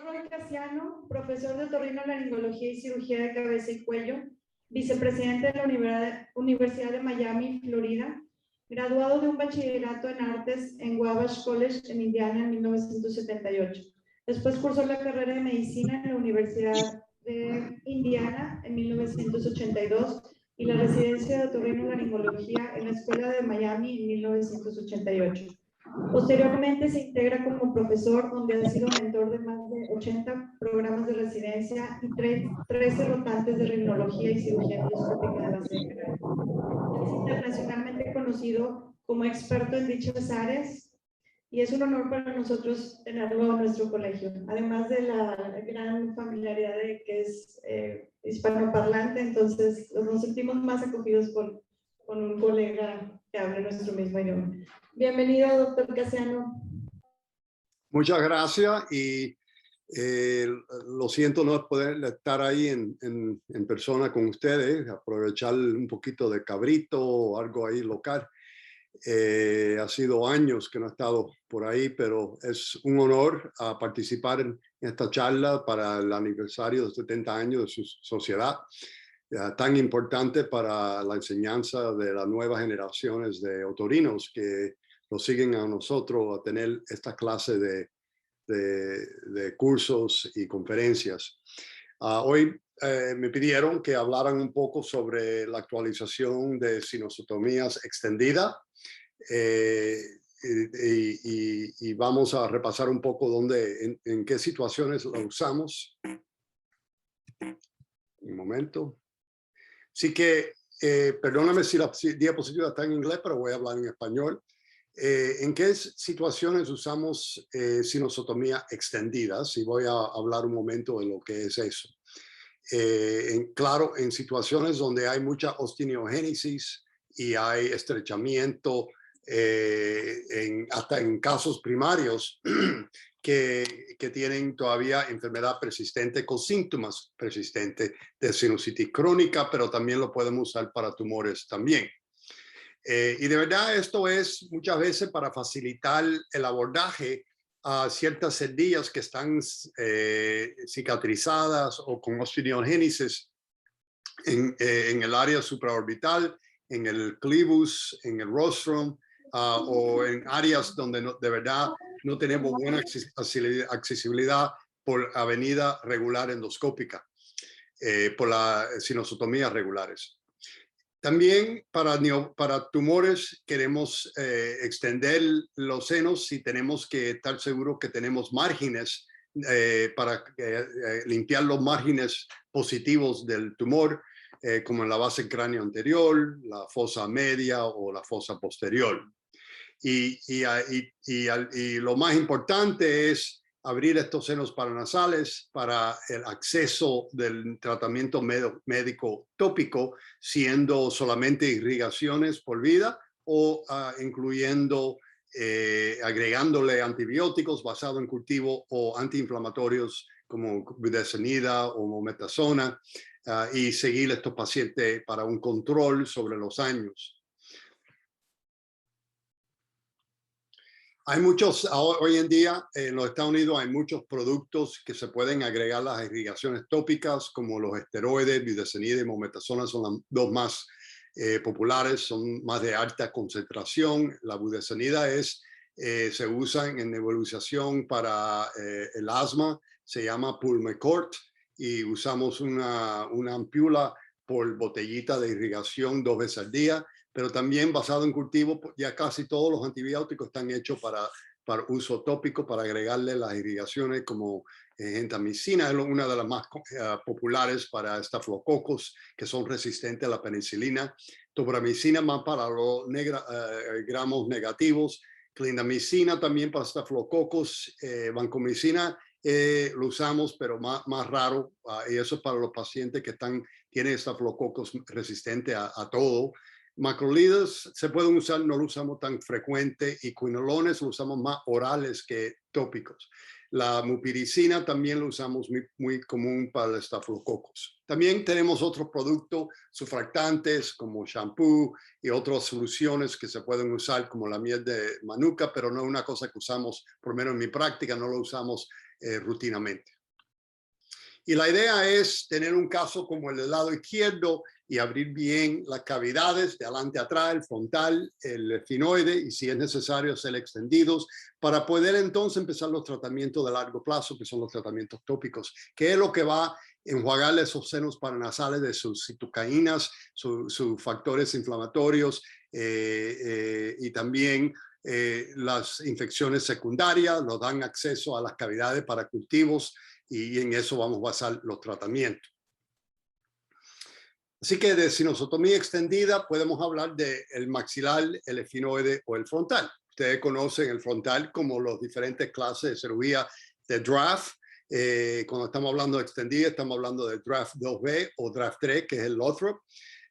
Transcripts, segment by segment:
Roy Casiano, profesor de otorrinolaringología y cirugía de cabeza y cuello, vicepresidente de la Universidad de Miami, Florida, graduado de un bachillerato en artes en Wabash College en Indiana en 1978. Después cursó la carrera de medicina en la Universidad de Indiana en 1982 y la residencia de otorrinolaringología en la Escuela de Miami en 1988. Posteriormente se integra como profesor, donde ha sido mentor de más de 80 programas de residencia y 13 rotantes de rinología y cirugía endoscópica de base de cráneo. Es internacionalmente conocido como experto en dichas áreas y es un honor para nosotros tenerlo en nuestro colegio. Además de la gran familiaridad de que es hispanoparlante, entonces nos sentimos más acogidos con un colega que hable nuestro mismo idioma. Bienvenido, doctor Casiano. Muchas gracias y lo siento no poder estar ahí en persona con ustedes, aprovechar un poquito de cabrito o algo ahí local. Ha sido años que no he estado por ahí, pero es un honor participar en esta charla para el aniversario de 70 años de su sociedad, tan importante para la enseñanza de las nuevas generaciones de otorinos que nos siguen a nosotros a tener esta clase de cursos y conferencias. Hoy me pidieron que hablaran un poco sobre la actualización de sinusotomías extendida y vamos a repasar un poco en qué situaciones la usamos. Un momento. Así que, perdóname si la diapositiva está en inglés, pero voy a hablar en español. ¿En qué situaciones usamos sinusotomía extendidas? Y voy a hablar un momento de lo que es eso. Claro, en situaciones donde hay mucha osteogénesis y hay estrechamiento, hasta en casos primarios que tienen todavía enfermedad persistente con síntomas persistentes de sinusitis crónica, pero también lo podemos usar para tumores también. Y de verdad esto es muchas veces para facilitar el abordaje a ciertas cerdillas que están cicatrizadas o con osteogénesis en el área supraorbital, en el clivus, en el rostrum, o en áreas donde de verdad no tenemos buena accesibilidad por avenida regular endoscópica, por las sinusotomías regulares. También para tumores queremos extender los senos si tenemos que estar seguros que tenemos márgenes para limpiar los márgenes positivos del tumor, como en la base del cráneo anterior, la fosa media o la fosa posterior. Y lo más importante es abrir estos senos paranasales para el acceso del tratamiento médico tópico, siendo solamente irrigaciones por vida o incluyendo, agregándole antibióticos basados en cultivo o antiinflamatorios como budesonida o mometasona, y seguir a estos pacientes para un control sobre los años. Hay muchos, hoy en día en los Estados Unidos hay muchos productos que se pueden agregar a las irrigaciones tópicas, como los esteroides, budesonida y mometasona son las dos más populares, son más de alta concentración. La budesonida se usa en nebulización para el asma, se llama Pulmicort, y usamos una ampoula por botellita de irrigación 2 veces al día. Pero también basado en cultivo, ya casi todos los antibióticos están hechos para uso tópico, para agregarle las irrigaciones como gentamicina, es una de las más populares para estafilococos que son resistentes a la penicilina, tobramicina más para los gramos negativos, clindamicina también para estafilococos, vancomicina lo usamos pero más raro, y eso es para los pacientes que tienen estafilococos resistentes a todo. Macrolides se pueden usar, no lo usamos tan frecuente, y quinolones lo usamos más orales que tópicos. La mupiricina también lo usamos muy común para el estafilococos. También tenemos otros productos surfactantes como shampoo y otras soluciones que se pueden usar como la miel de manuka, pero no es una cosa que usamos, por lo menos en mi práctica, no lo usamos rutinamente. Y la idea es tener un caso como el del lado izquierdo y abrir bien las cavidades de adelante a atrás, el frontal, el esfinoide, y si es necesario hacer extendidos para poder entonces empezar los tratamientos de largo plazo, que son los tratamientos tópicos, que es lo que va a enjuagarle esos senos paranasales de sus citoquinas, sus factores inflamatorios y también las infecciones secundarias, nos dan acceso a las cavidades para cultivos y en eso vamos a basar los tratamientos. Así que de sinusotomía extendida podemos hablar del maxilar, el esfinoide o el frontal. Ustedes conocen el frontal como las diferentes clases de cirugía de draft. Cuando estamos hablando de extendida, estamos hablando de draft 2B o draft 3, que es el Lothrop.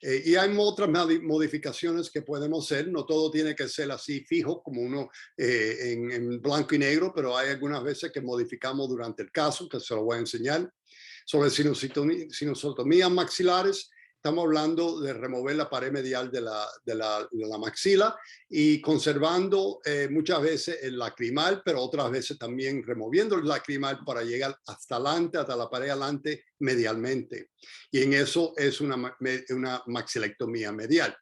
Y hay otras modificaciones que podemos hacer. No todo tiene que ser así fijo como uno en blanco y negro, pero hay algunas veces que modificamos durante el caso, que se lo voy a enseñar. Sobre sinusotomías maxilares, estamos hablando de remover la pared medial de la maxila y conservando muchas veces el lacrimal, pero otras veces también removiendo el lacrimal para llegar hasta adelante, hasta la pared adelante medialmente. Y en eso es una maxilectomía medial.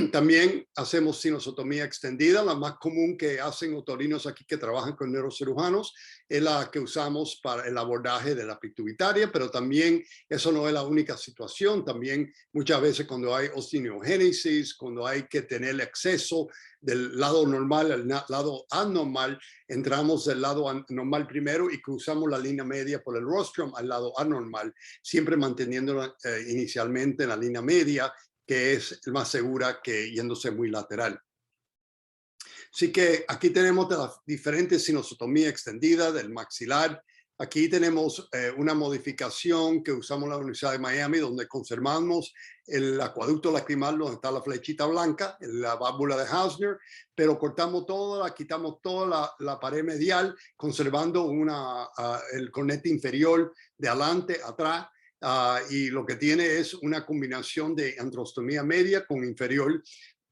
También hacemos sinusotomía extendida. La más común que hacen otorinos aquí que trabajan con neurocirujanos es la que usamos para el abordaje de la pituitaria, pero también eso no es la única situación. También muchas veces cuando hay osteogénesis, cuando hay que tener el exceso del lado normal al lado anormal, entramos del lado normal primero y cruzamos la línea media por el rostrum al lado anormal, siempre manteniéndola inicialmente en la línea media, que es más segura que yéndose muy lateral. Así que aquí tenemos la diferente sinusotomía extendida del maxilar. Aquí tenemos una modificación que usamos en la Universidad de Miami, donde conservamos el acueducto lacrimal, donde está la flechita blanca, la válvula de Hausner, pero cortamos toda, quitamos toda la pared medial, conservando el cornete inferior de adelante, atrás. Y lo que tiene es una combinación de antrostomía media con inferior.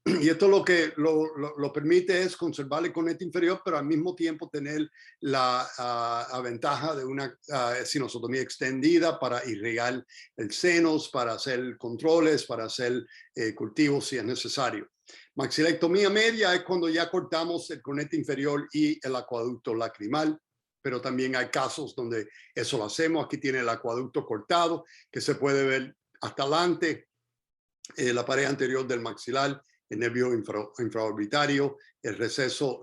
Y esto lo que lo permite es conservar el cornete inferior, pero al mismo tiempo tener la ventaja de una sinusotomía extendida para irrigar el senos, para hacer controles, para hacer cultivos si es necesario. Maxilectomía media es cuando ya cortamos el cornete inferior y el acueducto lacrimal. Pero también hay casos donde eso lo hacemos. Aquí tiene el acueducto cortado, que se puede ver hasta adelante, la pared anterior del maxilar, el nervio infraorbitario, el receso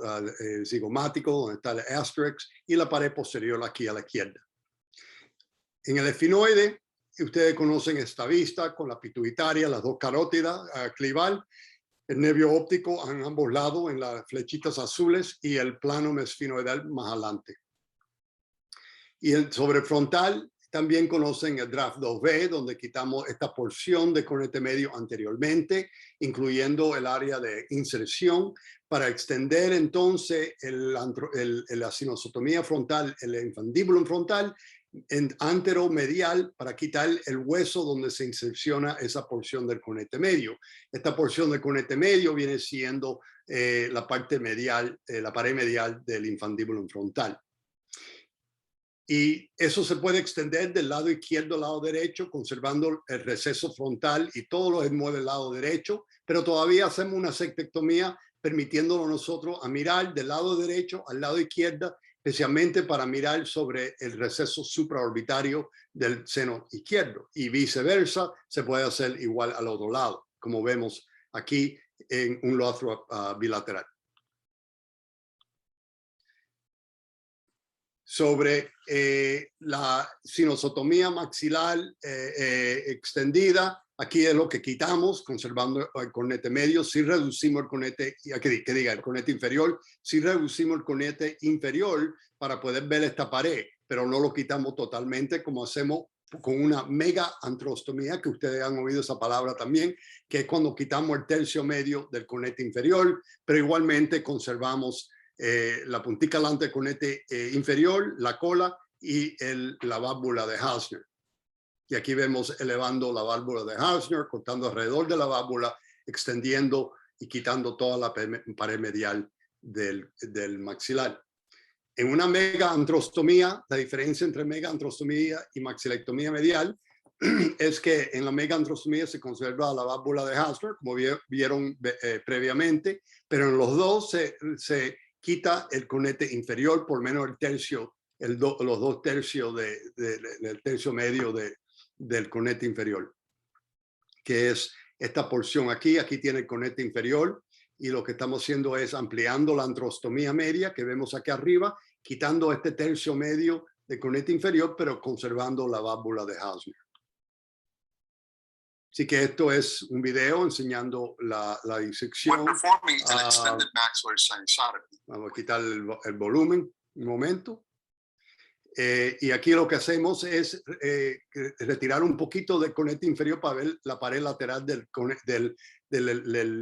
zigomático, donde está el asterix, y la pared posterior aquí a la izquierda. En el esfinoide, ustedes conocen esta vista con la pituitaria, las dos carótidas, clival, el nervio óptico en ambos lados, en las flechitas azules, y el plano esfinoidal más adelante. Y sobre el frontal también conocen el draft 2B, donde quitamos esta porción de cornete medio anteriormente, incluyendo el área de inserción, para extender entonces la sinusotomía frontal, el infundibulum frontal, en anteromedial, para quitar el hueso donde se inserciona esa porción del cornete medio. Esta porción del cornete medio viene siendo la parte medial, la pared medial del infundibulum frontal. Y eso se puede extender del lado izquierdo al lado derecho, conservando el receso frontal y todos los esmuelas del lado derecho, pero todavía hacemos una sectectomía permitiéndonos nosotros a mirar del lado derecho al lado izquierdo, especialmente para mirar sobre el receso supraorbitario del seno izquierdo, y viceversa se puede hacer igual al otro lado, como vemos aquí en un Lothrop bilateral. Sobre la sinusotomía maxilar extendida, aquí es lo que quitamos, conservando el cornete medio. Si reducimos el cornete, el cornete inferior, si reducimos el cornete inferior para poder ver esta pared, pero no lo quitamos totalmente como hacemos con una mega antrostomía, que ustedes han oído esa palabra también, que es cuando quitamos el tercio medio del cornete inferior, pero igualmente conservamos la puntica delante del cornete inferior, la cola y la válvula de Hausner. Y aquí vemos elevando la válvula de Hausner, cortando alrededor de la válvula, extendiendo y quitando toda la pared medial del maxilar. En una megaantrostomía, la diferencia entre megaantrostomía y maxilectomía medial es que en la megaantrostomía se conserva la válvula de Hasner, como vieron previamente, pero en los dos se quita el conete inferior, por menos el tercio, los 2/3 del tercio medio del conete inferior, que es esta porción aquí. Aquí tiene el conete inferior, y lo que estamos haciendo es ampliando la antrostomía media que vemos aquí arriba, quitando este tercio medio del conete inferior, pero conservando la válvula de Hasner. Así que esto es un video enseñando la disección. Vamos a quitar el volumen un momento. Y aquí lo que hacemos es retirar un poquito del conete inferior para ver la pared lateral del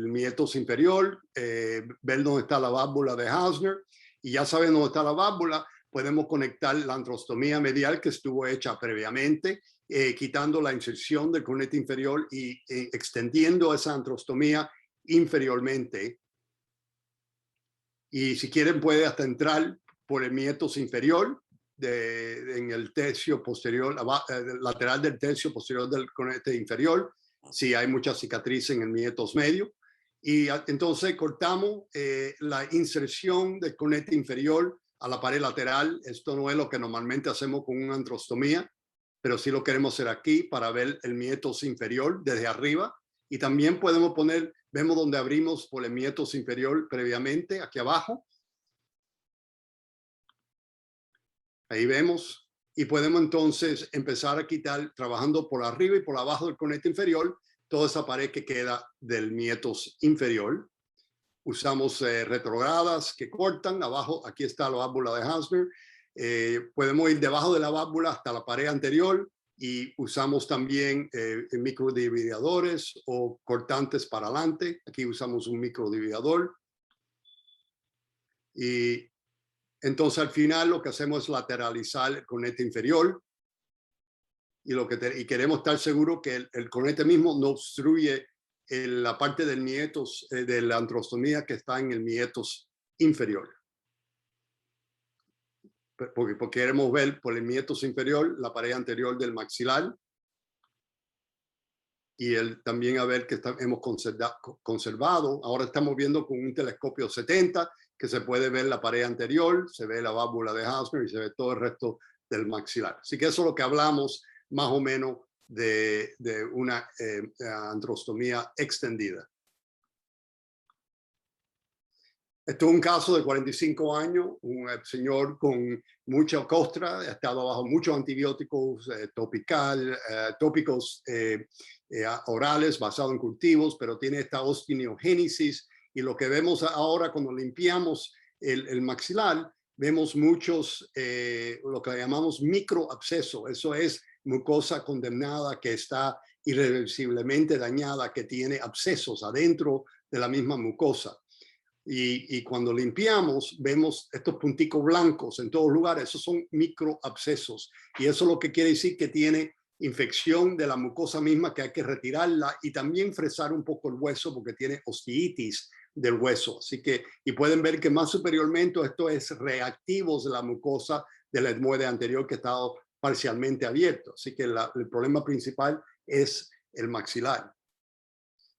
mietos inferior, ver dónde está la válvula de Hasner, y ya saben dónde está la válvula, podemos conectar la antrostomía medial que estuvo hecha previamente, quitando la inserción del conete inferior y extendiendo esa antrostomía inferiormente. Y si quieren puede hasta entrar por el mietos inferior, en el tercio posterior, lateral del tercio posterior del conete inferior, si hay mucha cicatriz en el mietos medio. Y entonces cortamos la inserción del conete inferior a la pared lateral. Esto no es lo que normalmente hacemos con una antrostomía, pero sí lo queremos hacer aquí para ver el mietos inferior desde arriba. Y también podemos poner, vemos donde abrimos por el mietos inferior previamente, aquí abajo. Ahí vemos, y podemos entonces empezar a quitar, trabajando por arriba y por abajo del conete inferior, toda esa pared que queda del mietos inferior. Usamos retrogradas que cortan abajo. Aquí está la válvula de Hasner. Podemos ir debajo de la válvula hasta la pared anterior, y usamos también microdivididores o cortantes para adelante. Aquí usamos un microdivididor. Y entonces al final lo que hacemos es lateralizar el conete inferior, y queremos estar seguros que el conete mismo no obstruye la parte del mietos, de la antrostomía que está en el mietos inferior. Porque queremos ver por el mietos inferior la pared anterior del maxilar, y también a ver que hemos conservado. Ahora estamos viendo con un telescopio 70 que se puede ver la pared anterior, se ve la válvula de Hasner y se ve todo el resto del maxilar. Así que eso es lo que hablamos más o menos de una antrostomía extendida. Esto es un caso de 45 años, un señor con mucha costra, ha estado bajo muchos antibióticos tópicos orales basados en cultivos, pero tiene esta osteogénesis, y lo que vemos ahora cuando limpiamos el maxilar, vemos muchos, lo que llamamos microabscesos. Eso es mucosa condemnada que está irreversiblemente dañada, que tiene abscesos adentro de la misma mucosa. Y cuando limpiamos, vemos estos punticos blancos en todos lugares. Esos son microabscesos. Y eso es lo que quiere decir que tiene infección de la mucosa misma, que hay que retirarla, y también fresar un poco el hueso porque tiene osteitis del hueso. Así que, y pueden ver que más superiormente esto es reactivos de la mucosa del etmoide anterior que ha estado parcialmente abierto. Así que el problema principal es el maxilar.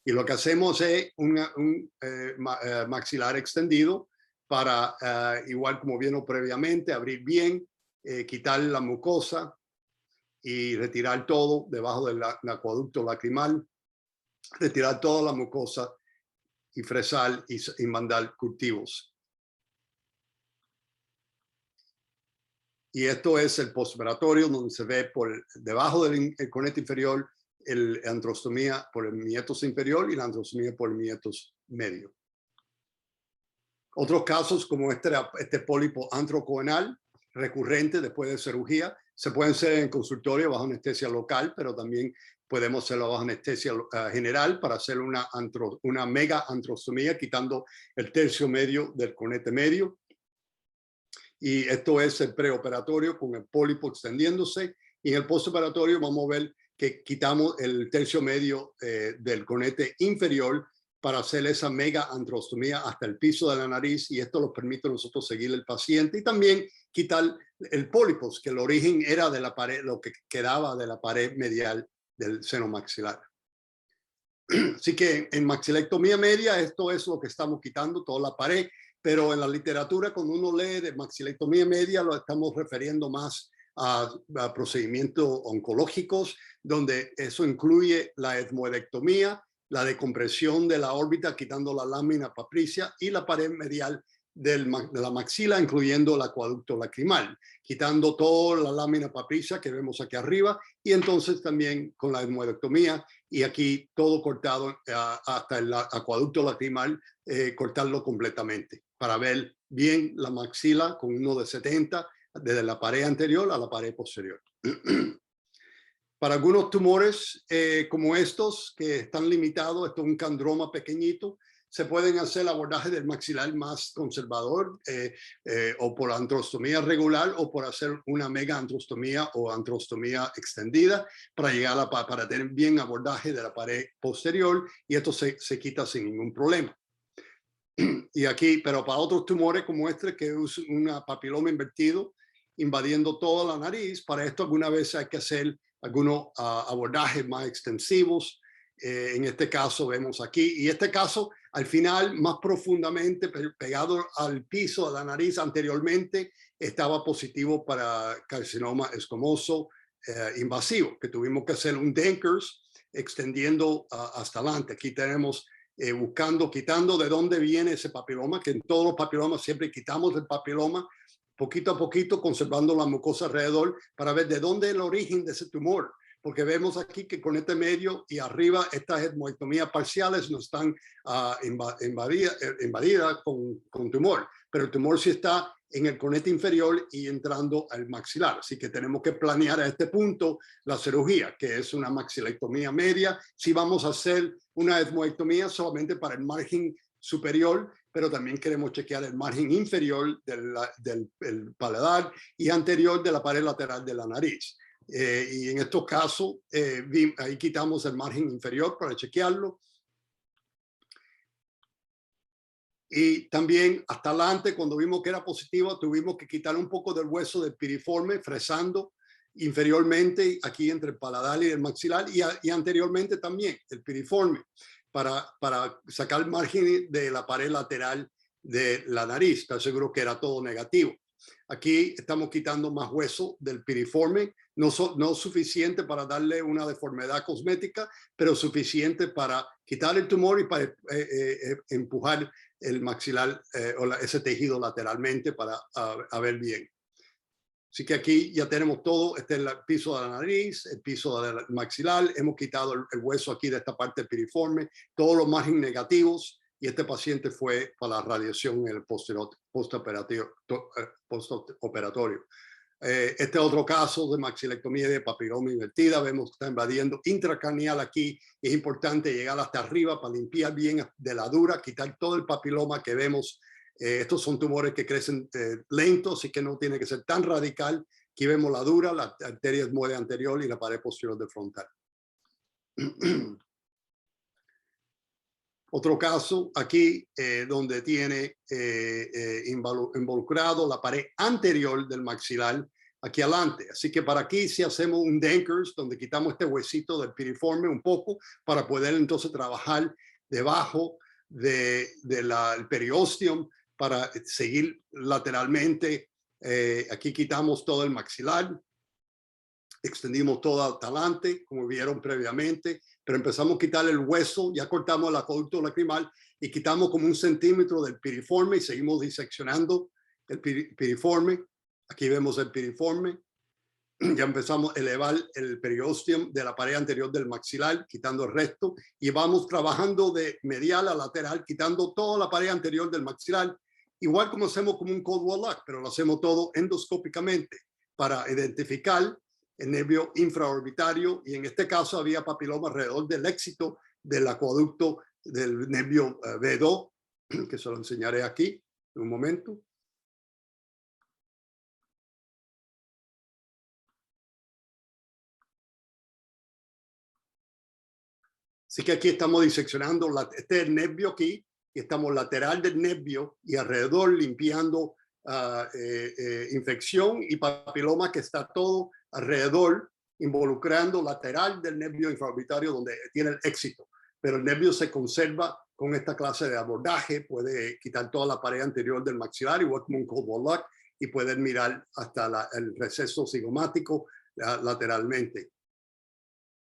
Y lo que hacemos es un maxilar extendido para, igual como vieron previamente, abrir bien, quitar la mucosa y retirar todo debajo del acueducto lacrimal, retirar toda la mucosa y fresar y mandar cultivos. Y esto es el postoperatorio, donde se ve por debajo del conete inferior la antrostomía por el mietos inferior y la antrostomía por el mietos medio. Otros casos como este pólipo antrocoenal recurrente después de cirugía se pueden hacer en consultorio bajo anestesia local, pero también podemos hacerlo bajo anestesia general para hacer una mega antrostomía quitando el tercio medio del conete medio. Y esto es el preoperatorio con el pólipo extendiéndose, y en el postoperatorio vamos a ver que quitamos el tercio medio del conete inferior para hacer esa mega antrostomía hasta el piso de la nariz, y esto nos permite a nosotros seguir el paciente y también quitar el pólipos, que el origen era de la pared, lo que quedaba de la pared medial del seno maxilar. Así que en maxilectomía media esto es lo que estamos quitando, toda la pared, pero en la literatura cuando uno lee de maxilectomía media lo estamos refiriendo más a procedimientos oncológicos, donde eso incluye la etmoidectomía, la decompresión de la órbita quitando la lámina papricia y la pared medial de la maxila, incluyendo el acueducto lacrimal, quitando toda la lámina papricia que vemos aquí arriba, y entonces también con la etmoidectomía, y aquí todo cortado hasta el acueducto lacrimal, cortarlo completamente para ver bien la maxila con uno de 70 desde la pared anterior a la pared posterior. Para algunos tumores como estos que están limitados, esto es un candroma pequeñito, se pueden hacer abordaje del maxilar más conservador o por antrostomía regular o por hacer una mega antrostomía o antrostomía extendida para llegar para tener bien abordaje de la pared posterior, y esto se quita sin ningún problema. Y aquí, pero para otros tumores como este que es una papiloma invertido invadiendo toda la nariz, para esto alguna vez hay que hacer algunos abordajes más extensivos. En este caso vemos aquí, y este caso al final más profundamente pegado al piso de la nariz anteriormente estaba positivo para carcinoma escamoso invasivo, que tuvimos que hacer un Denkers extendiendo hasta adelante. Aquí tenemos quitando de dónde viene ese papiloma, que en todos los papilomas siempre quitamos el papiloma poquito a poquito, conservando la mucosa alrededor para ver de dónde es el origen de ese tumor. Porque vemos aquí que con este medio y arriba estas etmoidectomías parciales no están invadidas con tumor, pero el tumor sí está en el conete inferior y entrando al maxilar. Así que tenemos que planear a este punto la cirugía, que es una maxilectomía media. Si vamos a hacer una etmoidectomía solamente para el margen superior, pero también queremos chequear el margen inferior del paladar y anterior de la pared lateral de la nariz. Y en estos casos, ahí quitamos el margen inferior para chequearlo. Y también hasta adelante, cuando vimos que era positivo, tuvimos que quitar un poco del hueso del piriforme, fresando inferiormente aquí entre el paladar y el maxilar, y anteriormente también el piriforme, para sacar el margen de la pared lateral de la nariz. Estoy seguro que era todo negativo. Aquí estamos quitando más hueso del piriforme, no suficiente para darle una deformidad cosmética, pero suficiente para quitar el tumor y para empujar el maxilar o ese tejido lateralmente para ver bien. Así que aquí ya tenemos todo, este es el piso de la nariz, el piso del maxilar, hemos quitado el hueso aquí de esta parte piriforme, todos los márgenes negativos, y este paciente fue para la radiación en el postoperatorio. Este otro caso de maxilectomía de papiloma invertida, vemos que está invadiendo intracraneal aquí. Es importante llegar hasta arriba para limpiar bien de la dura, quitar todo el papiloma que vemos. Estos son tumores que crecen lentos y que no tiene que ser tan radical. Aquí vemos la dura, la arteria etmoide anterior y la pared posterior del frontal. Otro caso aquí donde tiene involucrado la pared anterior del maxilar aquí adelante. Así que para aquí si hacemos un Denkers donde quitamos este huesito del piriforme un poco para poder entonces trabajar debajo del periosteum para seguir lateralmente. Aquí quitamos todo el maxilar, extendimos todo hasta adelante, como vieron previamente, pero empezamos a quitar el hueso, ya cortamos el acueducto lacrimal y quitamos como 1 centímetro del piriforme y seguimos diseccionando el piriforme. Aquí vemos el piriforme. Ya empezamos a elevar el periosteum de la pared anterior del maxilar, quitando el resto, y vamos trabajando de medial a lateral, quitando toda la pared anterior del maxilar, igual como hacemos como un cold wall lock, pero lo hacemos todo endoscópicamente para identificar el nervio infraorbitario, y en este caso había papiloma alrededor del éxito del acueducto del nervio V2, que se lo enseñaré aquí en un momento. Así que aquí estamos diseccionando este es el nervio aquí, y estamos lateral del nervio y alrededor limpiando infección y papiloma que está todo alrededor, involucrando lateral del nervio infraorbitario donde tiene el éxito. Pero el nervio se conserva con esta clase de abordaje, puede quitar toda la pared anterior del maxilar, igual como un cold wall lock, y pueden mirar hasta el receso cigomático lateralmente.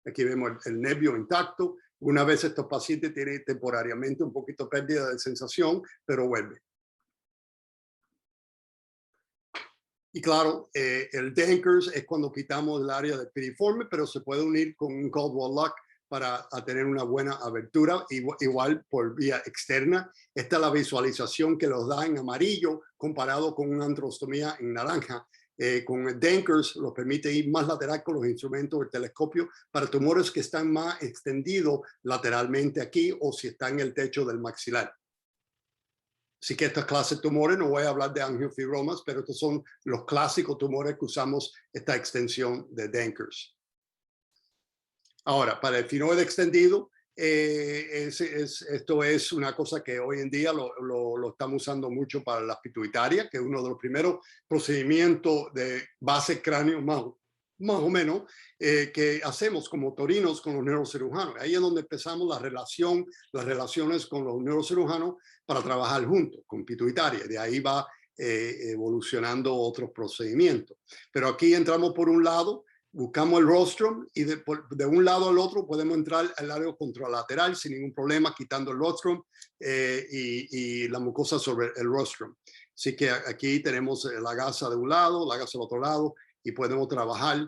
Aquí vemos el nervio intacto. Una vez estos pacientes tienen temporariamente un poquito pérdida de sensación, pero vuelve. Y claro, el Dankers es cuando quitamos el área del piriforme, pero se puede unir con un cold wall lock para tener una buena abertura, igual por vía externa. Esta es la visualización que los da en amarillo comparado con una antrostomía en naranja. Con el Dankers lo permite ir más lateral con los instrumentos del telescopio para tumores que están más extendidos lateralmente aquí o si está en el techo del maxilar. Así que estas clases de tumores, no voy a hablar de angiofibromas, pero estos son los clásicos tumores que usamos esta extensión de Dankers. Ahora, para el finoide extendido, esto es una cosa que hoy en día lo estamos usando mucho para las pituitarias, que es uno de los primeros procedimientos de base cráneo más o menos que hacemos como torinos con los neurocirujanos. Ahí es donde empezamos las relaciones con los neurocirujanos para trabajar juntos con pituitaria. De ahí va evolucionando otros procedimientos. Pero aquí entramos por un lado, buscamos el rostrum y de un lado al otro podemos entrar al área contralateral sin ningún problema, quitando el rostrum y la mucosa sobre el rostrum. Así que aquí tenemos la gasa de un lado, la gasa del otro lado y podemos trabajar.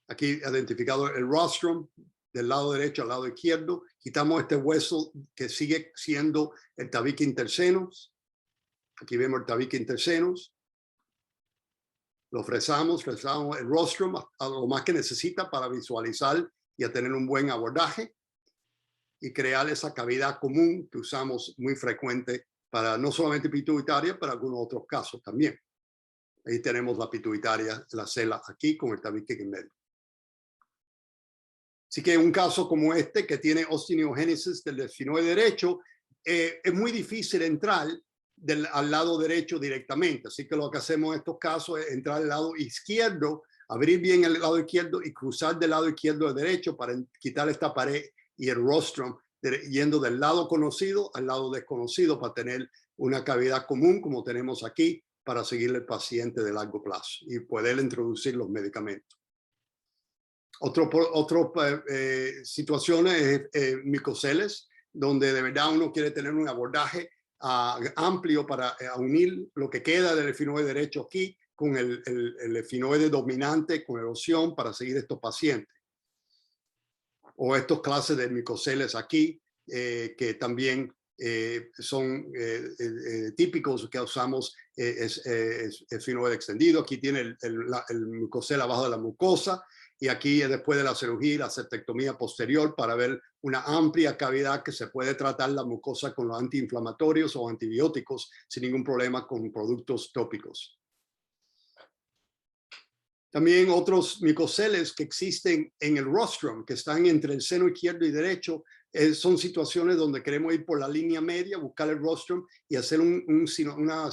Aquí identificado el rostrum del lado derecho al lado izquierdo. Quitamos este hueso que sigue siendo el tabique intersenos. Aquí vemos el tabique intersenos. Lo fresamos el rostrum a lo más que necesita para visualizar y a tener un buen abordaje y crear esa cavidad común que usamos muy frecuente para no solamente pituitaria, para algunos otros casos también. Ahí tenemos la pituitaria, la cela aquí con el tabique en medio. Así que un caso como este que tiene osteogénesis del esfenoide derecho, es muy difícil entrar al lado derecho directamente. Así que lo que hacemos en estos casos es entrar al lado izquierdo, abrir bien el lado izquierdo y cruzar del lado izquierdo al derecho para quitar esta pared y el rostrum, yendo del lado conocido al lado desconocido para tener una cavidad común como tenemos aquí para seguirle al paciente de largo plazo y poder introducir los medicamentos. Otras situaciones micoceles, donde de verdad uno quiere tener un abordaje amplio para unir lo que queda del esfenoide derecho aquí con el esfenoide dominante con erosión para seguir estos pacientes. O estos clases de micoceles aquí, que también son típicos que usamos esfenoide extendido. Aquí tiene el micocel abajo de la mucosa. Y aquí después de la cirugía, la septectomía posterior para ver una amplia cavidad que se puede tratar la mucosa con los antiinflamatorios o antibióticos sin ningún problema con productos tópicos. También otros micoceles que existen en el rostrum, que están entre el seno izquierdo y derecho, son situaciones donde queremos ir por la línea media, buscar el rostrum y hacer una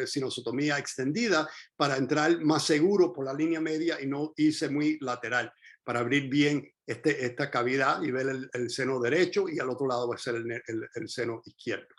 sinosotomía extendida para entrar más seguro por la línea media y no irse muy lateral, para abrir bien esta cavidad y ver el seno derecho y al otro lado va a ser el seno izquierdo.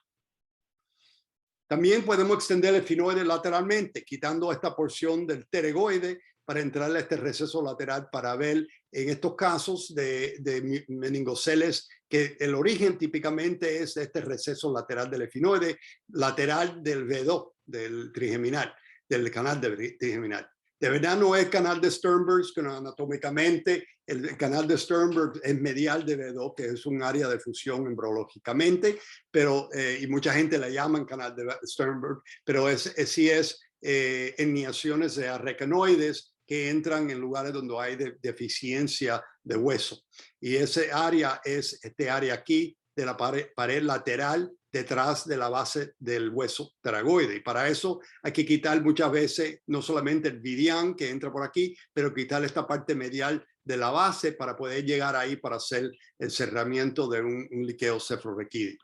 También podemos extender el esfenoide lateralmente, quitando esta porción del pterygoide para entrar a este receso lateral para ver en estos casos de meningoceles que el origen típicamente es de este receso lateral del esfenoide, lateral del V2, del trigeminal, del canal trigeminal. De verdad no es canal de Sternberg, que anatómicamente el canal de Sternberg es medial de V2, que es un área de fusión embriológicamente, pero, y mucha gente le llaman canal de Sternberg, pero sí es herniaciones de arrecanoides que entran en lugares donde hay deficiencia de hueso. Y ese área es este área aquí de la pared lateral detrás de la base del hueso pterygoide. Y para eso hay que quitar muchas veces no solamente el vidián que entra por aquí, pero quitar esta parte medial de la base para poder llegar ahí para hacer el cerramiento de un liqueo cefalorraquídeo.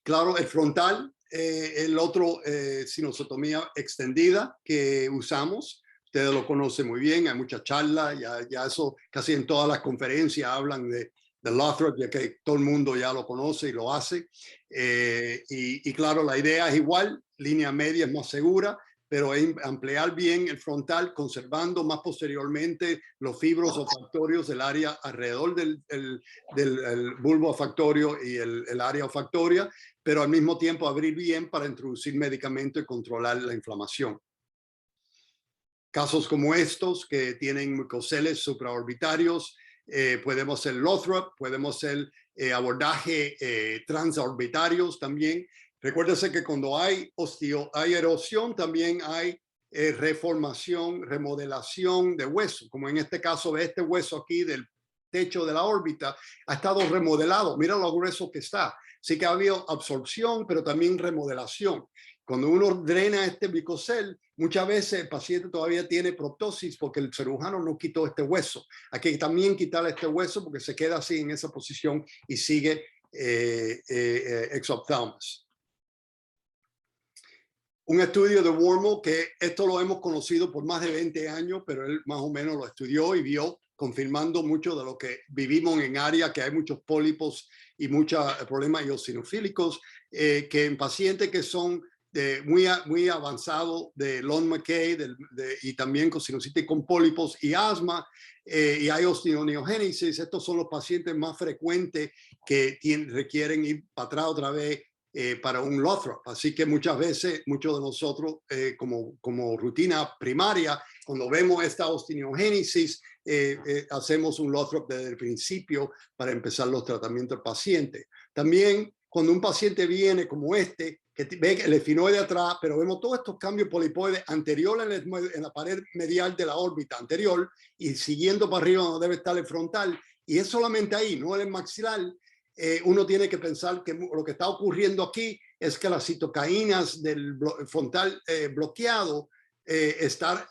Claro, el frontal, el otro sinusotomía extendida que usamos. Ustedes lo conocen muy bien, hay muchas charlas, ya eso casi en todas las conferencias hablan de Lothrop, ya que todo el mundo ya lo conoce y lo hace. Y claro, la idea es igual, línea media es más segura, pero es ampliar bien el frontal, conservando más posteriormente los fibros olfactorios del área alrededor del bulbo olfactorio y el área olfactoria, pero al mismo tiempo abrir bien para introducir medicamento y controlar la inflamación. Casos como estos que tienen mucoceles supraorbitarios, podemos hacer Lothrop, podemos hacer abordaje transorbitarios también. Recuérdese que cuando hay erosión también hay reformación, remodelación de hueso, como en este caso de este hueso aquí del techo de la órbita, ha estado remodelado. Mira lo grueso que está. Sí que ha habido absorción, pero también remodelación. Cuando uno drena este micocel, muchas veces el paciente todavía tiene proptosis porque el cirujano no quitó este hueso. Hay que también quitar este hueso porque se queda así en esa posición y sigue exophthalmos. Un estudio de Wormel, que esto lo hemos conocido por más de 20 años, pero él más o menos lo estudió y vio, confirmando mucho de lo que vivimos en área, que hay muchos pólipos y muchos problemas eosinofílicos, que en pacientes que son muy avanzado de Lund-Mackay y también con sinusitis con pólipos y asma, y hay osteoneogénesis. Estos son los pacientes más frecuentes que requieren ir para atrás otra vez para un Lothrop. Así que muchas veces, muchos de nosotros como rutina primaria, cuando vemos esta osteoneogénesis, hacemos un Lothrop desde el principio para empezar los tratamientos del paciente. También cuando un paciente viene como este, que ve el efinoide atrás, pero vemos todos estos cambios polipoides anterior en la pared medial de la órbita anterior y siguiendo para arriba donde debe estar el frontal, y es solamente ahí, no en el maxilar. Uno tiene que pensar que lo que está ocurriendo aquí es que las citocaínas del frontal bloqueado están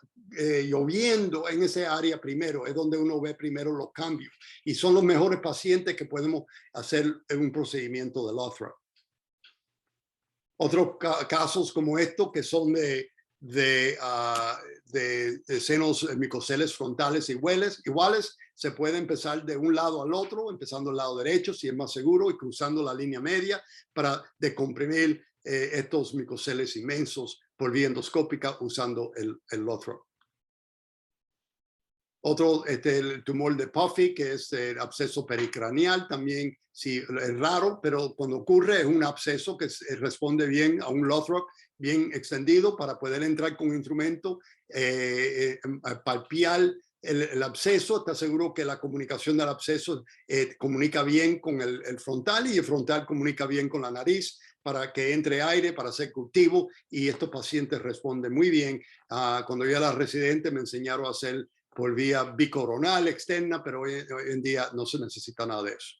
lloviendo en ese área primero, es donde uno ve primero los cambios, y son los mejores pacientes que podemos hacer un procedimiento de Lothrop. Otros casos como estos que son de senos micoceles frontales iguales, se puede empezar de un lado al otro, empezando al lado derecho si es más seguro y cruzando la línea media para decomprimir estos micoceles inmensos por vía endoscópica usando el Lothrop. Otro, el tumor de Puffy, que es el absceso pericranial, también sí, es raro, pero cuando ocurre es un absceso que responde bien a un Lothrop bien extendido para poder entrar con un instrumento, palpiar el absceso, está seguro que la comunicación del absceso comunica bien con el frontal y el frontal comunica bien con la nariz para que entre aire, para hacer cultivo, y estos pacientes responden muy bien. Cuando yo era residente me enseñaron a hacer por vía bicoronal externa, pero hoy en día no se necesita nada de eso.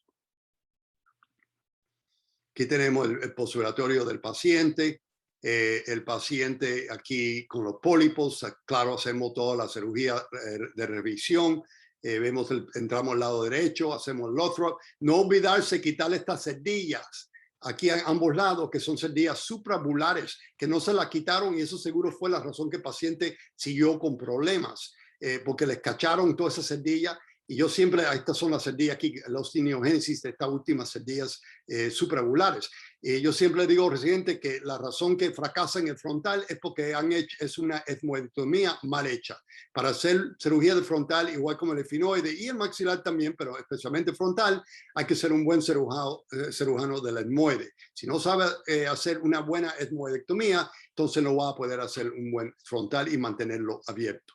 Aquí tenemos el postoperatorio del paciente. El paciente aquí con los pólipos, claro, hacemos toda la cirugía de revisión. Vemos entramos al lado derecho, hacemos el Lothrop. No olvidarse quitar estas cerdillas aquí a ambos lados, que son cerdillas suprabulares, que no se las quitaron, y eso seguro fue la razón que el paciente siguió con problemas. Porque les cacharon todas esas cerdillas, y yo siempre, estas son las cerdillas aquí, la osteoneogénesis de estas últimas cerdillas suprabulares. Yo siempre digo, residente, que la razón que fracasa en el frontal es porque es una etmoidectomía mal hecha. Para hacer cirugía del frontal, igual como el efinoide y el maxilar también, pero especialmente frontal, hay que ser un buen cirujano del etmoide. Si no sabe hacer una buena etmoidectomía, entonces no va a poder hacer un buen frontal y mantenerlo abierto.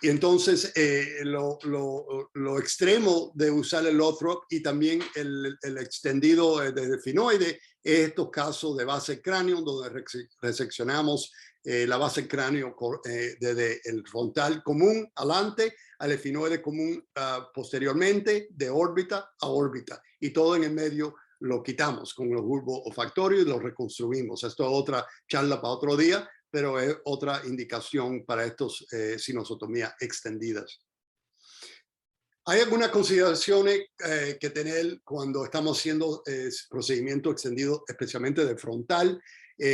Y entonces lo extremo de usar el Lothrop y también el extendido de efinoide es estos casos de base cráneo, donde reseccionamos la base cráneo desde el frontal común adelante al efinoide común posteriormente, de órbita a órbita, y todo en el medio lo quitamos con los bulbos olfactorios y lo reconstruimos. Esto es otra charla para otro día, pero es otra indicación para estos sinusotomías extendidas. Hay algunas consideraciones que tener cuando estamos haciendo procedimientos extendidos, especialmente de frontal.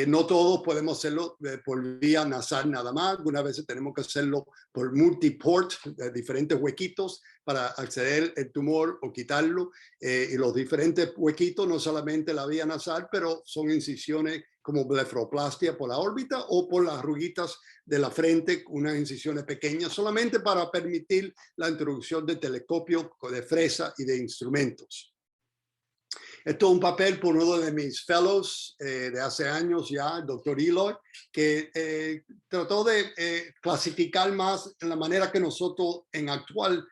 No todos podemos hacerlo por vía nasal nada más. Algunas veces tenemos que hacerlo por multiport, diferentes huequitos para acceder al tumor o quitarlo. Y los diferentes huequitos, no solamente la vía nasal, pero son incisiones como blefaroplastia por la órbita o por las arruguitas de la frente, unas incisiones pequeñas, solamente para permitir la introducción de telescopio, de fresa y de instrumentos. Esto es un papel por uno de mis fellows de hace años ya, el doctor Eloy, que trató de clasificar más en la manera que nosotros en actual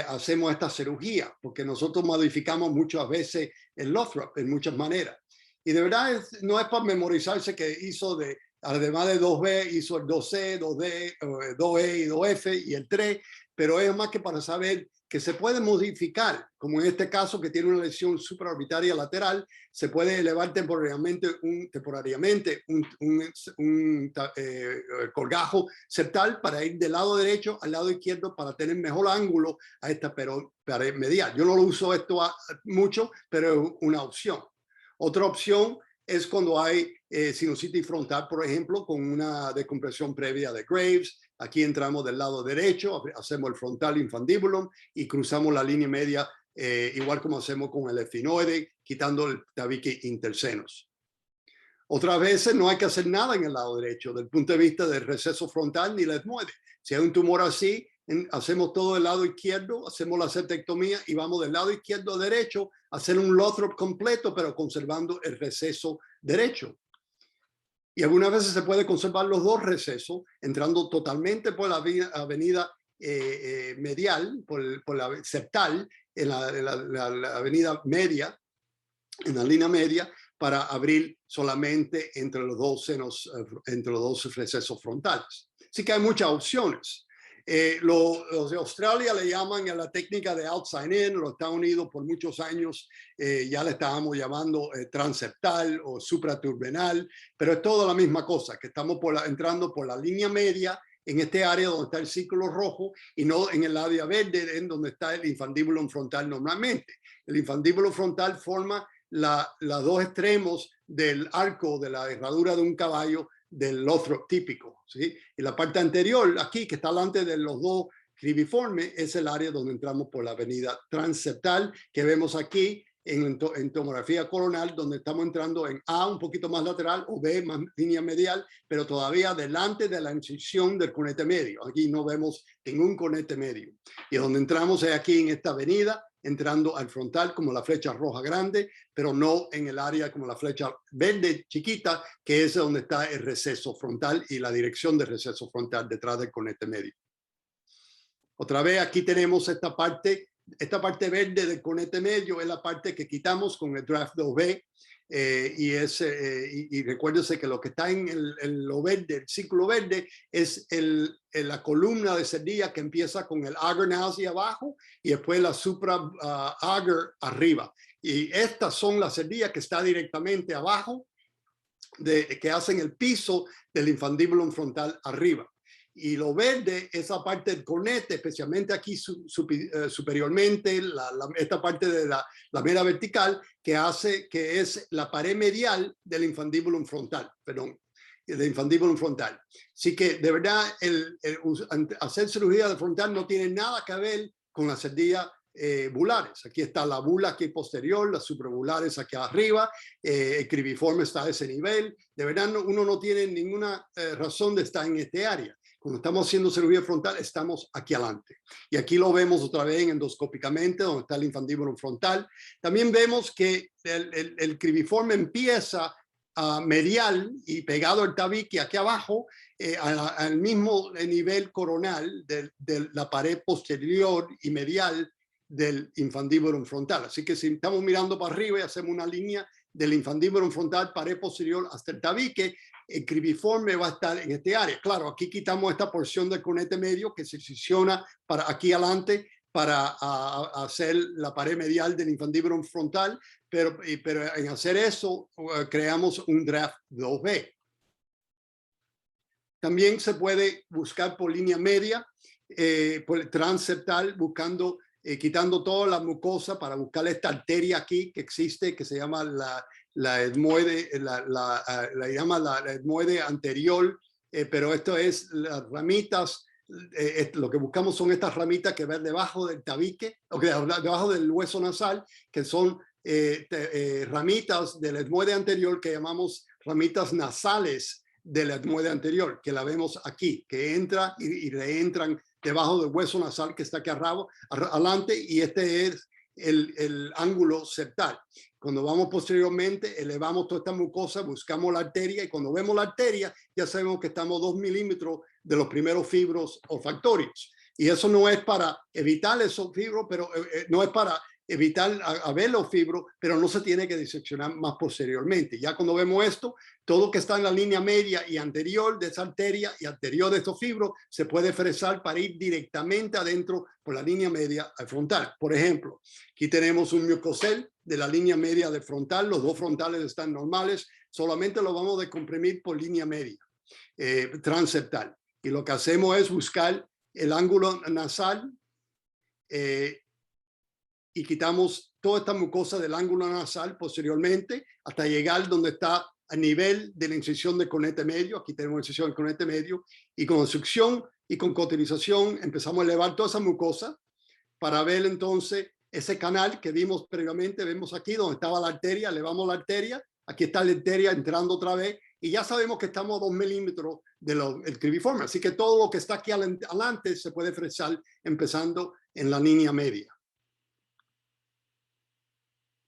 hacemos esta cirugía, porque nosotros modificamos muchas veces el Lothrop en muchas maneras. Y de verdad no es para memorizarse que hizo además de 2B, hizo el 2C, 2D, 2E y 2F y el 3, pero es más que para saber que se puede modificar, como en este caso que tiene una lesión supraorbitaria lateral, se puede elevar temporariamente un colgajo septal para ir del lado derecho al lado izquierdo para tener mejor ángulo a esta pared medial. Yo no lo uso esto mucho, pero es una opción. Otra opción es cuando hay sinusitis frontal, por ejemplo, con una descompresión previa de Graves. Aquí entramos del lado derecho, hacemos el frontal infundibulum y cruzamos la línea media, igual como hacemos con el esfenoide, quitando el tabique intersenos. Otras veces no hay que hacer nada en el lado derecho, desde el punto de vista del receso frontal ni la etmoide. Si hay un tumor así, hacemos todo el lado izquierdo, hacemos la septectomía y vamos del lado izquierdo a derecho a hacer un Lothrop completo, pero conservando el receso derecho. Y algunas veces se puede conservar los dos recesos, entrando totalmente por la avenida medial, por la septal, en la avenida media, en la línea media, para abrir solamente entre los dos senos, entre los dos recesos frontales. Así que hay muchas opciones. Los de Australia le llaman a la técnica de outside-in, los Estados Unidos por muchos años ya le estábamos llamando transeptal o supraturbenal, pero es toda la misma cosa, que estamos entrando por la línea media en este área donde está el círculo rojo y no en el área verde en donde está el infundibulum frontal normalmente. El infundibulum frontal forma los dos extremos del arco de la herradura de un caballo del Lothrop típico, ¿sí? Y la parte anterior, aquí, que está delante de los dos cribiformes, es el área donde entramos por la avenida transeptal, que vemos aquí en tomografía coronal, donde estamos entrando en A, un poquito más lateral, o B, más línea medial, pero todavía delante de la incisión del conete medio. Aquí no vemos ningún conete medio. Y donde entramos es aquí en esta avenida, entrando al frontal como la flecha roja grande, pero no en el área como la flecha verde chiquita, que es donde está el receso frontal y la dirección del receso frontal detrás del conete medio. Otra vez aquí tenemos esta parte verde del conete medio, es la parte que quitamos con el draft 2B, y recuérdense que lo que está en lo verde, el círculo verde, es la columna de cerdilla que empieza con el agar nazi abajo y después la supra agar arriba. Y estas son las cerdillas que está directamente abajo, que hacen el piso del infundibulum frontal arriba. Y lo verde es la parte del conete, especialmente aquí superiormente, esta parte de la mera vertical, que es la pared medial del infundibulum frontal, perdón, del infundibulum frontal. Así que de verdad hacer cirugía de frontal no tiene nada que ver con la cerdilla bulares. Aquí está la bula aquí posterior, las suprabulares aquí arriba, el cribiforme está a ese nivel. De verdad uno no tiene ninguna razón de estar en este área. Cuando estamos haciendo cirugía frontal, estamos aquí adelante. Y aquí lo vemos otra vez endoscópicamente, donde está el infundibulum frontal. También vemos que el cribiforme empieza medial y pegado al tabique aquí abajo, al mismo nivel coronal de la pared posterior y medial del infundibulum frontal. Así que si estamos mirando para arriba y hacemos una línea del infundibulum frontal, pared posterior hasta el tabique, el cribiforme va a estar en este área. Claro, aquí quitamos esta porción del conete medio que se secciona para aquí adelante para hacer la pared medial del infundibulum frontal, pero en hacer eso creamos un draft 2B. También se puede buscar por línea media, por transeptal, buscando, quitando toda la mucosa para buscar esta arteria aquí que existe, que se llama la etmoide, la etmoide anterior, pero esto es las ramitas. Lo que buscamos son estas ramitas que ven debajo del tabique, o que debajo del hueso nasal, que son ramitas del etmoide anterior que llamamos ramitas nasales del etmoide anterior, que la vemos aquí, que entra y reentran debajo del hueso nasal que está aquí adelante, y este es el ángulo septal. Cuando vamos posteriormente, elevamos toda esta mucosa, buscamos la arteria, y cuando vemos la arteria, ya sabemos que estamos 2 milímetros de los primeros fibros olfactorios. Y eso no es para evitar esos fibros, pero no es para evitar a ver los fibros, pero no se tiene que diseccionar más posteriormente. Ya cuando vemos esto, todo que está en la línea media y anterior de esa arteria y anterior de estos fibros se puede fresar para ir directamente adentro por la línea media al frontal. Por ejemplo, aquí tenemos un mucosel de la línea media del frontal. Los dos frontales están normales, solamente lo vamos a descomprimir por línea media transeptal. Y lo que hacemos es buscar el ángulo nasal y quitamos toda esta mucosa del ángulo nasal posteriormente hasta llegar donde está a nivel de la incisión del conete medio. Aquí tenemos la incisión del conete medio, y con succión y con cauterización empezamos a elevar toda esa mucosa para ver entonces ese canal que vimos previamente. Vemos aquí donde estaba la arteria, elevamos la arteria, aquí está la arteria entrando otra vez, y ya sabemos que estamos a 2 milímetros del cribiforme, así que todo lo que está aquí adelante se puede fresar empezando en la línea media.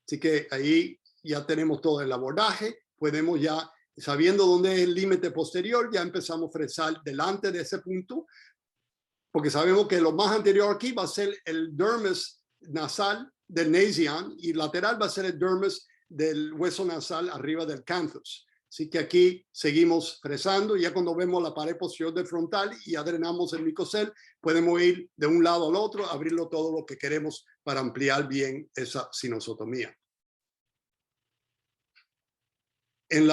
Así que ahí ya tenemos todo el abordaje. Podemos ya, sabiendo dónde es el límite posterior, ya empezamos a fresar delante de ese punto, porque sabemos que lo más anterior aquí va a ser el dermis nasal del nasion, y lateral va a ser el dermis del hueso nasal arriba del canthus. Así que aquí seguimos fresando, y ya cuando vemos la pared posterior del frontal y ya drenamos el mucosel, podemos ir de un lado al otro, abrirlo todo lo que queremos para ampliar bien esa sinostotomía. Y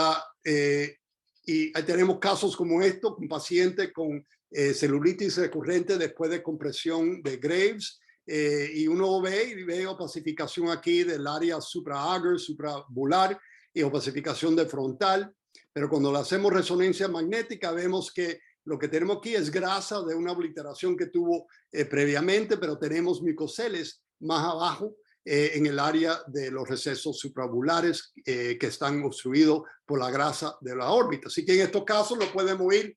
ahí tenemos casos como esto, un paciente con celulitis recurrente después de compresión de Graves, y uno ve opacificación aquí del área supraagar, suprabular, y opacificación de frontal, pero cuando le hacemos resonancia magnética vemos que lo que tenemos aquí es grasa de una obliteración que tuvo previamente, pero tenemos mucoceles más abajo en el área de los recesos suprabulares que están obstruidos por la grasa de la órbita. Así que en estos casos no podemos ir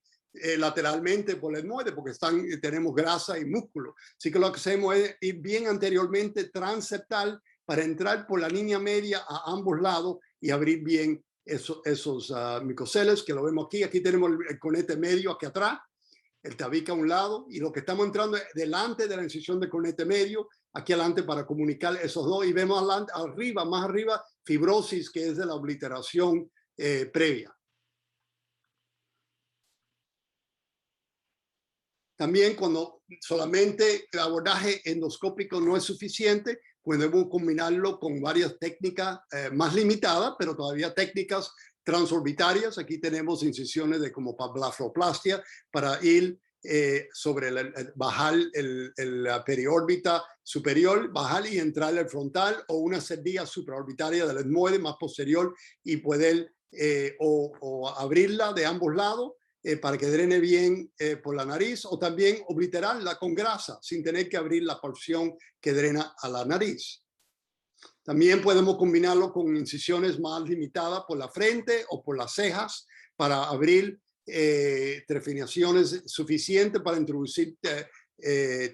lateralmente por el etmoide porque tenemos grasa y músculo. Así que lo que hacemos es ir bien anteriormente transeptal para entrar por la línea media a ambos lados y abrir bien esos mucoceles que lo vemos aquí. Aquí tenemos el conete medio aquí atrás, el tabique a un lado, y lo que estamos entrando es delante de la incisión del conete medio, aquí adelante, para comunicar esos dos, y vemos arriba, más arriba, fibrosis, que es de la obliteración previa. También cuando solamente el abordaje endoscópico no es suficiente, podemos combinarlo con varias técnicas más limitadas, pero todavía técnicas transorbitarias. Aquí tenemos incisiones de como blafroplastia para ir sobre bajar la periórbita superior, bajar y entrar al frontal, o una cerdilla supraorbitaria del etmoide más posterior y poder o abrirla de ambos lados para que drene bien por la nariz, o también obliterarla con grasa sin tener que abrir la porción que drena a la nariz. También podemos combinarlo con incisiones más limitadas por la frente o por las cejas para abrir trefinaciones suficientes para introducir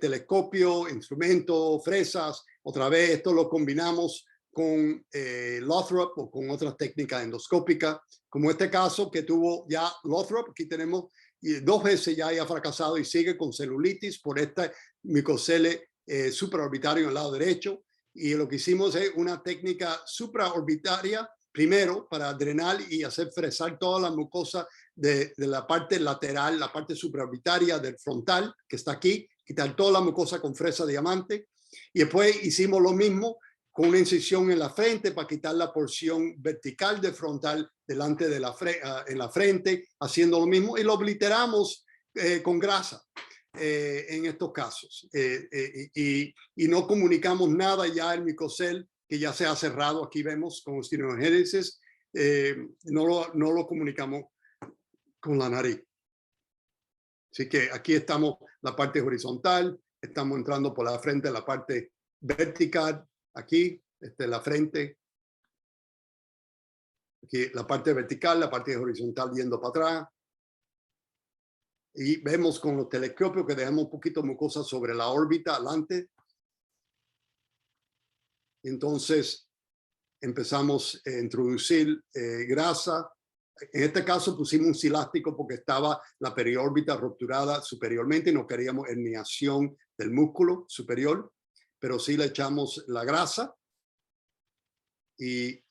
telescopio, instrumentos, fresas. Otra vez esto lo combinamos con Lothrop o con otras técnicas endoscópicas, como este caso que tuvo ya Lothrop. Aquí tenemos 2 veces ya ha fracasado y sigue con celulitis por este mucocele supraorbitario en el lado derecho, y lo que hicimos es una técnica supraorbitaria primero para drenar y hacer fresar toda la mucosa de la parte lateral, la parte supraorbitaria del frontal que está aquí, quitar toda la mucosa con fresa diamante, y después hicimos lo mismo con una incisión en la frente para quitar la porción vertical del frontal delante de en la frente, haciendo lo mismo y lo obliteramos con grasa en estos casos. Y no comunicamos nada ya el micocel, que ya se ha cerrado, aquí vemos con osteogénesis, no lo comunicamos con la nariz. Así que aquí estamos la parte horizontal, estamos entrando por la frente, la parte vertical, aquí, la frente, aquí la parte vertical, la parte horizontal yendo para atrás. Y vemos con los telescopios que dejamos un poquito mucosa sobre la órbita adelante. Entonces empezamos a introducir grasa. En este caso pusimos un silástico porque estaba la periórbita rupturada superiormente y no queríamos herniación del músculo superior, pero sí le echamos la grasa y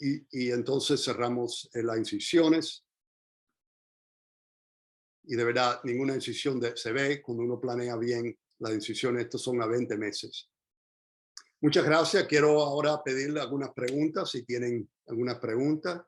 entonces cerramos las incisiones. Y de verdad, ninguna incisión se ve cuando uno planea bien las incisiones. Estos son a 20 meses. Muchas gracias. Quiero ahora pedirle algunas preguntas, si tienen alguna pregunta.